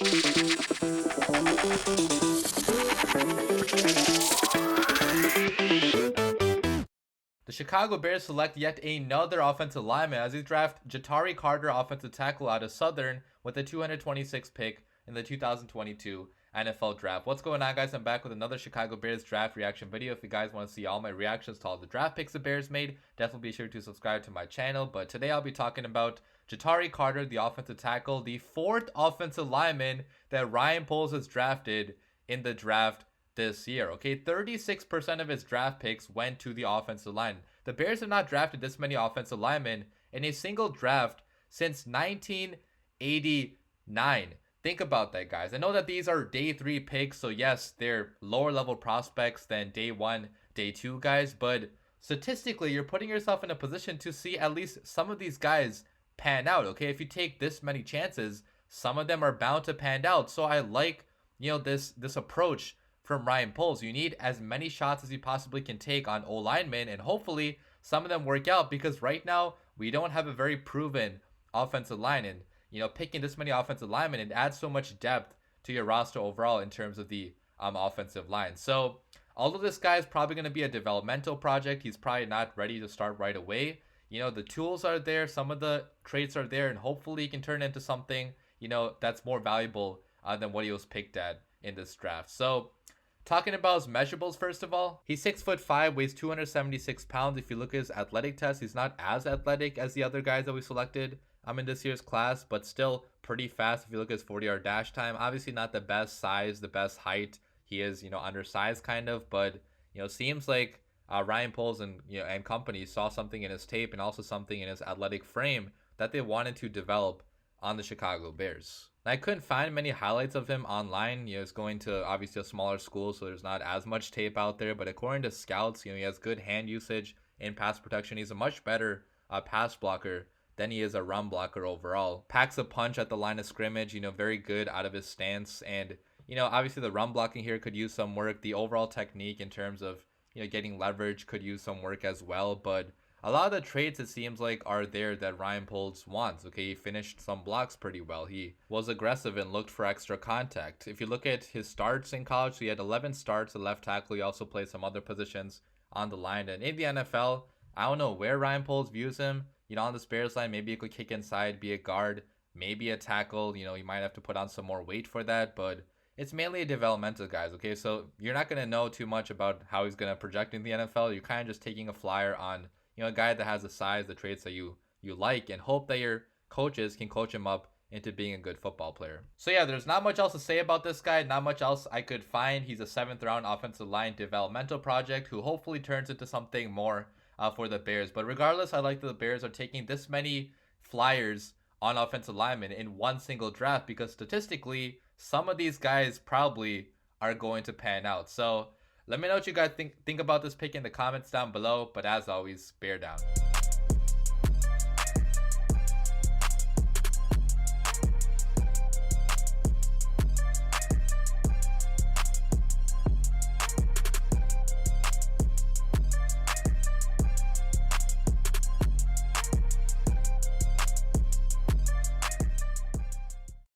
The Chicago Bears select yet another offensive lineman as they draft Jatari Carter, offensive tackle out of Southern, with the 226th pick in the 2022 NFL Draft. What's going on, guys? I'm back with another Chicago Bears draft reaction video. If you guys want to see all my reactions to all the draft picks the Bears made, definitely be sure to subscribe to my channel. But today I'll be talking about Jatari Carter, the offensive tackle, the fourth offensive lineman that Ryan Poles has drafted in the draft this year. Okay, 36% of his draft picks went to the offensive line. The Bears have not drafted this many offensive linemen in a single draft since 1989. Think about that, guys. I know that these are day 3 picks, so yes, they're lower level prospects than day 1, day 2 guys, but statistically, you're putting yourself in a position to see at least some of these guys pan out. Okay, if you take this many chances, some of them are bound to pan out. So I like, this approach from Ryan Poles. You need as many shots as you possibly can take on O-linemen, and hopefully some of them work out, because right now we don't have a very proven offensive line, and picking this many offensive linemen, it adds so much depth to your roster overall in terms of the offensive line. So although this guy is probably going to be a developmental project, he's probably not ready to start right away. The tools are there, some of the traits are there, and hopefully he can turn into something that's more valuable than what he was picked at in this draft. So talking about his measurables, first of all, he's 6'5", weighs 276 pounds. If you look at his athletic test, he's not as athletic as the other guys that we selected in this year's class, but still pretty fast. If you look at his 40-yard dash time, obviously not the best size, the best height. He is, undersized kind of, but seems like Ryan Poles and company saw something in his tape and also something in his athletic frame that they wanted to develop on the Chicago Bears. I couldn't find many highlights of him online. He's going to obviously a smaller school, so there's not as much tape out there. But according to scouts, he has good hand usage in pass protection. He's a much better pass blocker than he is a run blocker overall. Packs a punch at the line of scrimmage. Very good out of his stance. And obviously the run blocking here could use some work. The overall technique in terms of getting leverage could use some work as well. But a lot of the traits, it seems like, are there that Ryan Poles wants. Okay, he finished some blocks pretty well. He was aggressive and looked for extra contact. If you look at his starts in college, so he had 11 starts at left tackle. He also played some other positions on the line. And in the NFL, I don't know where Ryan Poles views him. On this Bears line, maybe he could kick inside, be a guard, maybe a tackle. You might have to put on some more weight for that, but it's mainly a developmental, guys. Okay, so you're not going to know too much about how he's going to project in the NFL. You're kind of just taking a flyer on a guy that has the size, the traits that you like, and hope that your coaches can coach him up into being a good football player. So yeah, there's not much else to say about this guy. Not much else I could find. He's a 7th round offensive line developmental project who hopefully turns into something more for the Bears. But regardless, I like that the Bears are taking this many flyers on offensive linemen in one single draft, because statistically some of these guys probably are going to pan out. So let me know what you guys think about this pick in the comments down below. But as always, bear down.